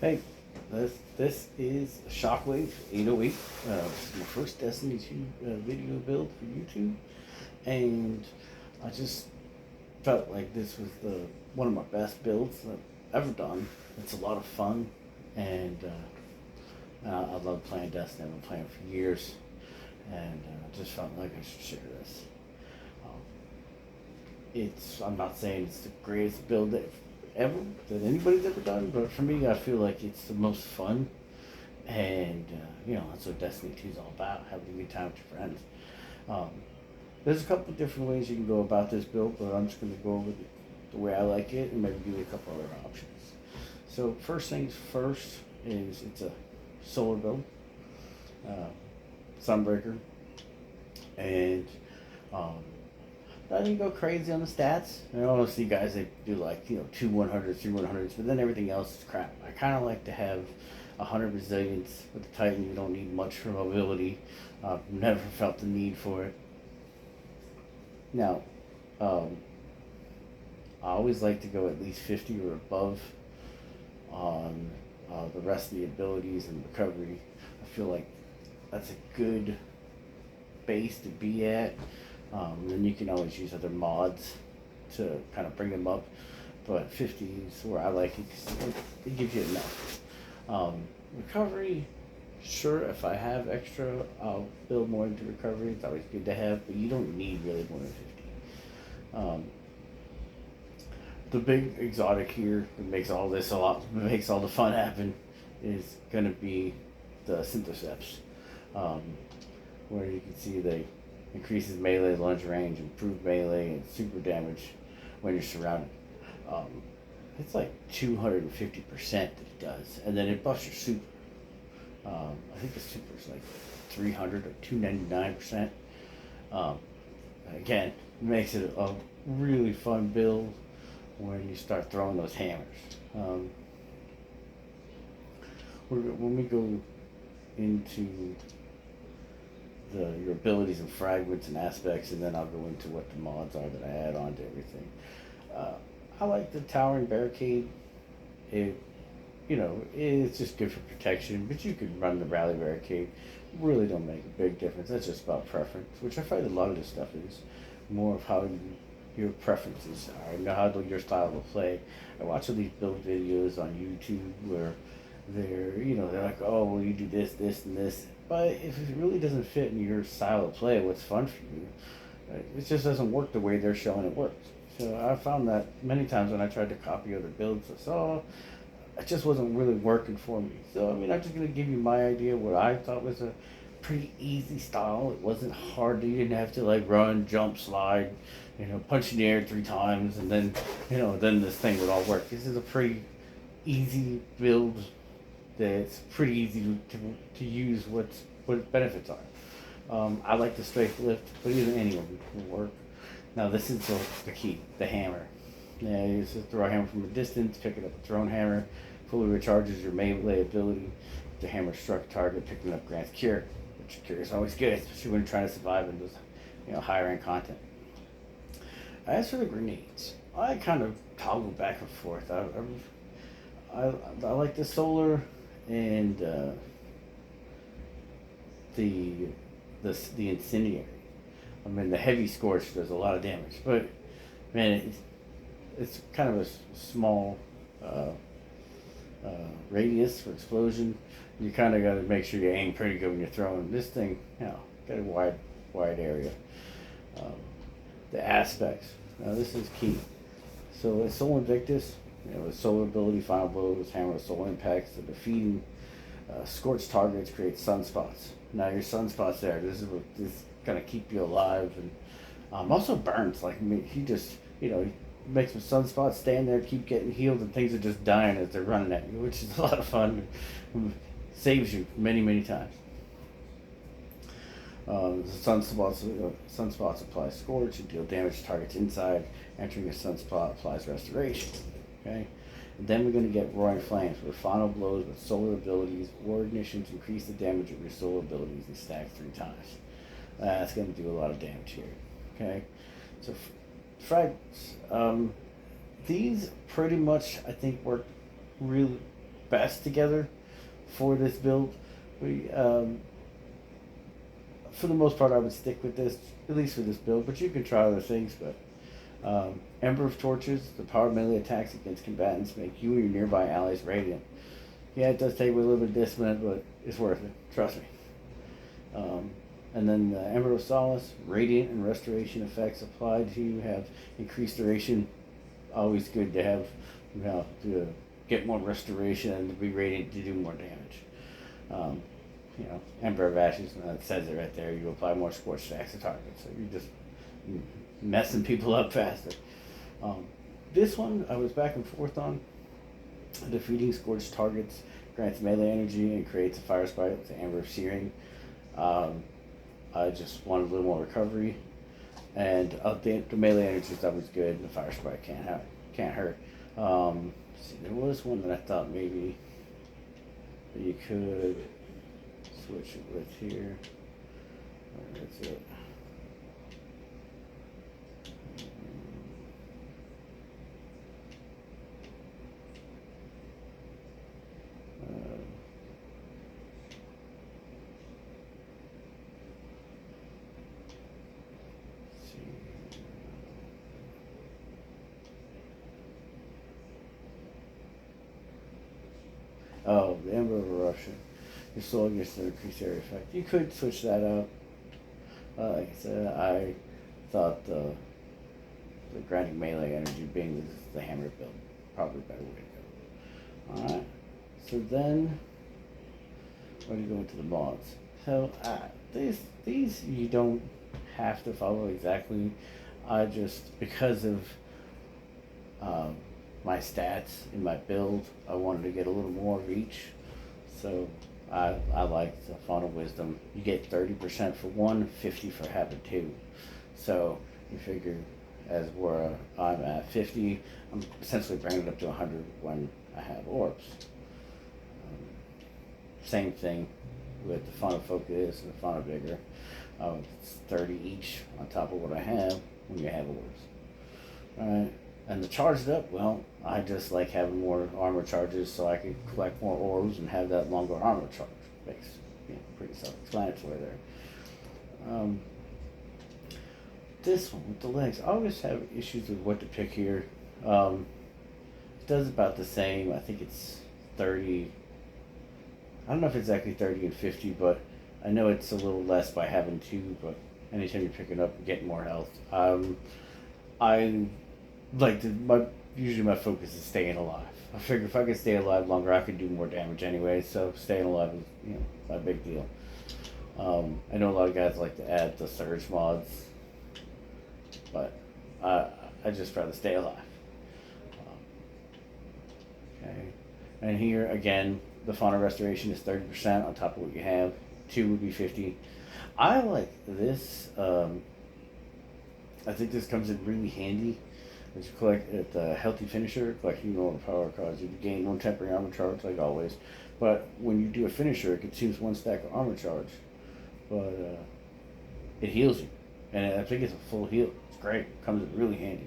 Hey, this is Shockwave 808. It's my first Destiny 2 video build for YouTube, and I just felt like this was the one of my best builds I've ever done. It's a lot of fun, and I love playing Destiny. I've been playing for years, and I just felt like I should share this. Um, I'm not saying it's the greatest build ever that anybody's ever done, but for me, I feel like it's the most fun, and that's what Destiny 2 is all about, having a good time with your friends. Um, there's a couple of different ways you can go about this build, but I'm just going to go over the way I like it and maybe give you a couple other options. So first things first is it's a solar build, uh, Sunbreaker, and um, I didn't go crazy on the stats. I always see guys that do like, two 100s, three 100s, but then everything else is crap. I kind of like to have 100 resilience with the Titan. You don't need much for mobility. Never felt the need for it. Now, I always like to go at least 50 or above on the rest of the abilities and recovery. I feel like that's a good base to be at. Then you can always use other mods to kind of bring them up, but 50 is where I like it because it gives you enough. Recovery, sure, if I have extra, I'll build more into recovery. It's always good to have, but you don't need really more than 50. The big exotic here that makes all this makes all the fun happen is going to be the Synthoceps, where you can see they increases melee lunge range, improve melee, and super damage when you're surrounded. It's like 250% that it does, and then it buffs your super. I think the super is like 300 or 299%. Again, makes it a really fun build when you start throwing those hammers. When we go into your abilities and fragments and aspects, and then I'll go into what the mods are that I add on to everything. I like the Towering Barricade. It, it's just good for protection, but you can run the Rally Barricade. Really don't make a big difference. That's just about preference, which I find a lot of this stuff is more of how your preferences are, how your style of play. I watch all these build videos on YouTube where they're like, oh, well, you do this, this, and this. But if it really doesn't fit in your style of play, what's fun for you, it just doesn't work the way they're showing it works. So I found that many times when I tried to copy other builds, I saw it just wasn't really working for me. So I'm just gonna give you my idea what I thought was a pretty easy style. It wasn't hard. You didn't have to like run, jump, slide, punch in the air 3 times, and then this thing would all work. This is a pretty easy build that's pretty easy to use what benefits are. I like the strafe lift, but either any of them will work. Now this is the key, the hammer. Yeah, you just throw a hammer from a distance, pick it up with thrown hammer, fully recharges your melee ability. The hammer struck a target, picking up grants cure, which cure is always good, especially when you're trying to survive in those higher end content. As for the grenades, I kind of toggle back and forth. I like the solar and the incendiary. The heavy scorch does a lot of damage, but man, it's kind of a small radius for explosion. You kind of got to make sure you aim pretty good when you're throwing this thing. Got a wide area. The aspects. Now this is key. So it's Soul Invictus. With solar ability, final blows, hammer with solar impacts, the defeating scorched targets create sunspots. Now your sunspots there. This is gonna keep you alive, and also burns. Like he just makes some sunspots, stand there, keep getting healed, and things are just dying as they're running at you, which is a lot of fun. Saves you many times. Sunspots apply scorch and deal damage to targets inside. Entering a sunspot applies restoration. Okay, and then we're going to get Roaring Flames, where final blows with solar abilities or ignitions increase the damage of your solar abilities and stack 3 times. That's going to do a lot of damage here. Okay, so fragments. These pretty much I think work really best together for this build. We, for the most part, I would stick with this, at least for this build, but you can try other things. But Ember of Torches, the power melee attacks against combatants make you and your nearby allies radiant. Yeah, it does take a little bit of discipline, but it's worth it. Trust me. And then the Ember of Solace, radiant and restoration effects applied to you have increased duration. Always good to have, to get more restoration and to be radiant to do more damage. Ember of Ashes, it says it right there. You apply more scorch stacks to targets, so you're just messing people up faster. This one I was back and forth on. Defeating scorched targets grants melee energy and creates a fire sprite with the Amber of Searing. I just wanted a little more recovery, and the melee energy stuff was good. And the fire sprite can't hurt. See, there was one that I thought maybe that you could switch it with here. Where is it? Oh, the Ember of Eruption. Your soul gets an increased area effect. You could switch that out. Like I said, I thought the granting melee energy being the hammer build probably a better way to go. Alright. So then we're going to go into the mods. So these you don't have to follow exactly. I just, because of my stats in my build, I wanted to get a little more of each. So I like the Font of Wisdom. You get 30% for one, 50 for having two. So you figure, as where I'm at 50, I'm essentially bringing it up to 100 when I have orbs. Same thing with the Font of Focus and the Font of Vigor. It's 30 each on top of what I have when you have orbs. Alright, and the charged up, well, I just like having more armor charges so I can collect more orbs and have that longer armor charge. Makes pretty self-explanatory there. This one with the legs, I always have issues with what to pick here. It does about the same. I think it's 30. I don't know if it's exactly 30 and 50, but I know it's a little less by having two, but anytime you're picking up and getting more health. I like to, usually my focus is staying alive. I figure if I can stay alive longer, I can do more damage anyway, so staying alive is, not a big deal. I know a lot of guys like to add the surge mods, but I just rather stay alive. Okay, and here again, the Font of Restoration is 30% on top of what you have. Two would be 50. I like this. I think this comes in really handy. As you collect at the Healthy Finisher, collecting more power cards, you gain one temporary armor charge, like always. But when you do a finisher, it consumes one stack of armor charge. But it heals you. And I think it's a full heal. It's great. It comes in really handy.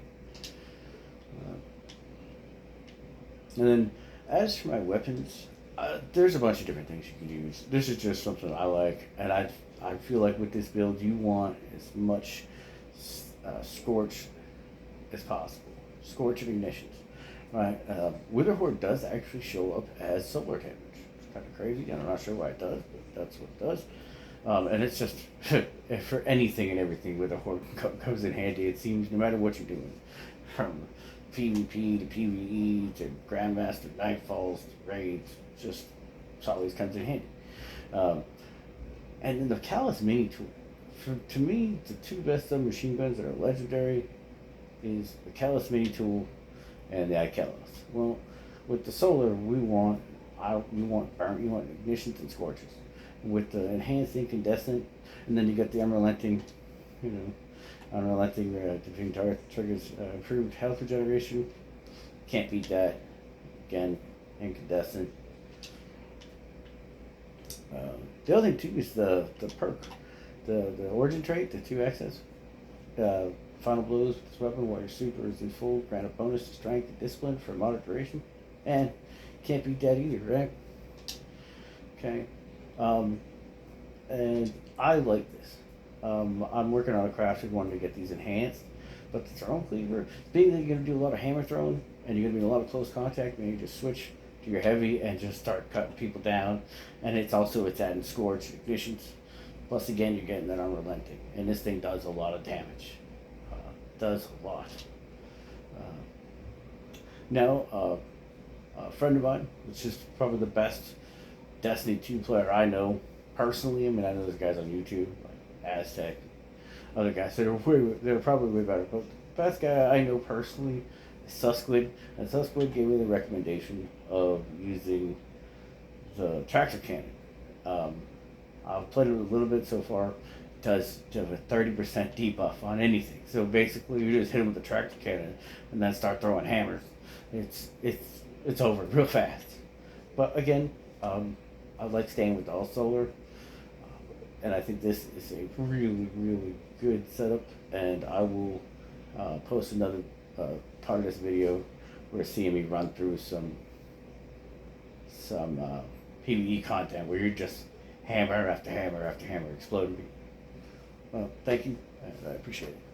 And then, as for my weapons, there's a bunch of different things you can use. This is just something I like. And I feel like with this build, you want as much Scorch as possible. Scorch of Ignitions. Right? Witherhoard does actually show up as solar damage. It's kind of crazy. I'm not sure why it does, but that's what it does. And it's just, for anything and everything, Witherhoard comes in handy, it seems, no matter what you're doing. From PvP to PvE to Grandmaster, Nightfalls to Raids, just always comes in handy. And then the Callus Mini Tool. To me, the two best submachine guns that are legendary is the Callus Mini Tool and the Ikelos. Well, with the solar, we want burn, you want ignitions and scorches. With the enhanced incandescent, and then you got the unrelenting, between triggers improved health regeneration. Can't beat that. Again, incandescent. The other thing too is the perk, the origin trait, the 2 access. Final blows with this weapon while your super is in full, grant a bonus to strength and discipline for a moderate duration, and Can't beat that either, right? Okay. Um, and I like this. I'm working on a crafted one to get these enhanced, but the thrown cleaver, being that you're going to do a lot of hammer throwing and you're going to be in a lot of close contact, maybe just switch to your heavy and just start cutting people down. And it's adding scorch ignitions. Plus, again, you're getting that unrelenting, and this thing does a lot of damage. Does a lot. Now, a friend of mine, which is probably the best Destiny 2 player I know personally. I mean, I know there's guys on YouTube, like Aztec, other guys that are they're probably way better. But the best guy I know personally is Susquid, and Susquid gave me the recommendation of using the tractor cannon. Um, I've played it a little bit so far. It does have a 30% debuff on anything. So basically, you just hit him with the tractor cannon and then start throwing hammers. It's over real fast. But again, I like staying with all solar, and I think this is a really, really good setup. And I will post another part of this video where seeing me run through some PvE content where you're just hammer after hammer after hammer exploding. Well, thank you. I appreciate it.